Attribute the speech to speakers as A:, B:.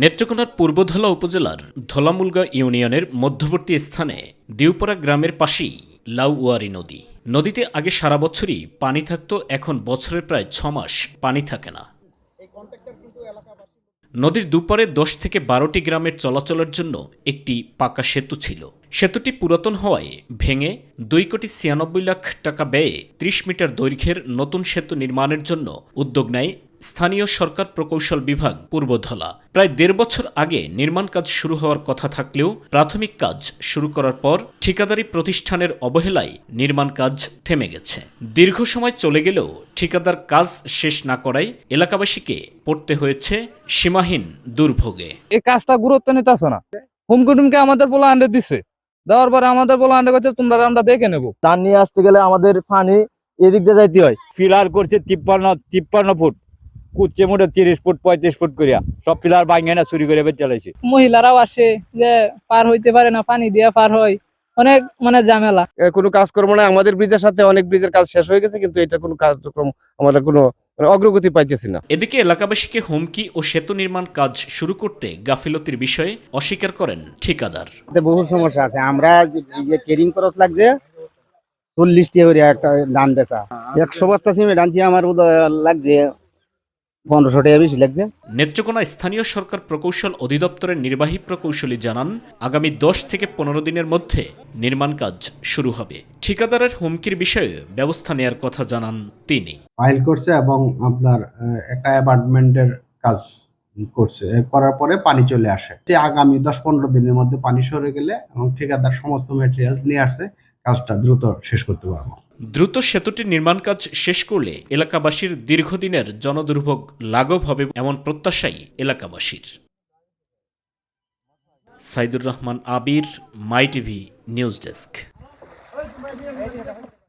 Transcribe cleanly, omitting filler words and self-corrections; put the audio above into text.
A: নেত্রকোনার পূর্বধলা উপজেলার ধলামুলগা ইউনিয়নের মধ্যবর্তী স্থানে দিউপাড়া গ্রামের পাশেই লাউওয়ারি নদী। নদীতে আগে সারা বছরই পানি থাকত, এখন বছরের প্রায় 6 মাস পানি থাকে না। নদীর দুপারে 10 থেকে 12টি গ্রামের চলাচলের জন্য একটি পাকা সেতু ছিল। সেতুটি পুরাতন হওয়ায় ভেঙে 2,96,00,000 টাকা ব্যয়ে 30 মিটার দৈর্ঘ্যের নতুন সেতু নির্মাণের জন্য উদ্যোগ নেয় স্থানীয় সরকার প্রকৌশল বিভাগ পূর্বধলা। প্রায় 1.5 বছর আগে নির্মাণ কাজ শুরু হওয়ার কথা থাকলেও প্রাথমিক কাজ শুরু করার পর ঠিকাদারি প্রতিষ্ঠানের অবহেলায় নির্মাণ কাজ থেমে গেছে। দীর্ঘ সময় চলে গেলেও ঠিকাদার কাজ শেষ না করায় এলাকাবাসীকে পড়তে হয়েছে সীমাহীন দুর্ভোগে।
B: এই কাজটা গুরুত্ব নিতেছ না। হুমকুটুমকে আমাদের পোলা আন্ডে দিচ্ছে, দেওয়ার পরে আমাদের পোলা আন্ডে করছে তোমরা আমরা দেখে নেবো।
C: ধান নিয়ে আসতে গেলে আমাদের পানি এদিক দিয়ে যাইতে হয়।
D: পিলার করছে 53 ফুট, কুচ্ছে মোটে 30 ফুট 35 ফুট করিয়া সব পিলার ভাঙে না চুরি করে চালাইছে।
E: মহিলারাও আসে যে পার হইতে পারে না, পানি দিয়ে পার হয়, অনেক ঝামেলা।
C: কোনো কাজ করবো না, আমাদের ব্রিজের সাথে অনেক ব্রিজের কাজ শেষ হয়ে গেছে, কিন্তু এটা কোনো কার্যক্রম আমরা কোনো অগ্রগতি পাইতেছি না।
A: এদিকে এলাকাবাসীকে হুমকি ও সেতু নির্মাণ কাজ শুরু করতে গাফিলতির বিষয়ে অস্বীকার করেন ঠিকাদার।
F: বহু সমস্যা আছে। আমরা যে কেরিং খরচ লাগছে 40 টাকা করে একটা ধান বেচা, 100 বস্তা সিমেন্ট আনছি, আমার লাগছে 1500 টাকা বেশি লাগছে।
A: নেত্রকোনা স্থানীয় সরকার প্রকৌশল অধিদপ্তরের নির্বাহী প্রকৌশলী জানান, আগামী 10 থেকে 15 দিনের মধ্যে নির্মাণ কাজ শুরু হবে। ঠিকাদারের হুমকির বিষয়ে ব্যবস্থা নেয়ার কথা জানান তিনি।
G: ফাইল করছে এবং আপনার একটা অ্যাপার্টমেন্টের কাজ করছে, করার পরে পানি চলে আসে। আগামী 10-15 দিনের মধ্যে পানি সরে গেলে এবং ঠিকাদার সমস্ত ম্যাটেরিয়াল নিয়ে আসছে, কাজটা দ্রুত শেষ করতে পারবো।
A: দ্রুত সেতুটির নির্মাণ কাজ শেষ করলে এলাকাবাসীর দীর্ঘদিনের জনদুর্ভোগ লাঘব হবে এমন প্রত্যাশাই এলাকাবাসীর। সাইদুর রহমান আবির, মাই টিভি নিউজ ডেস্ক।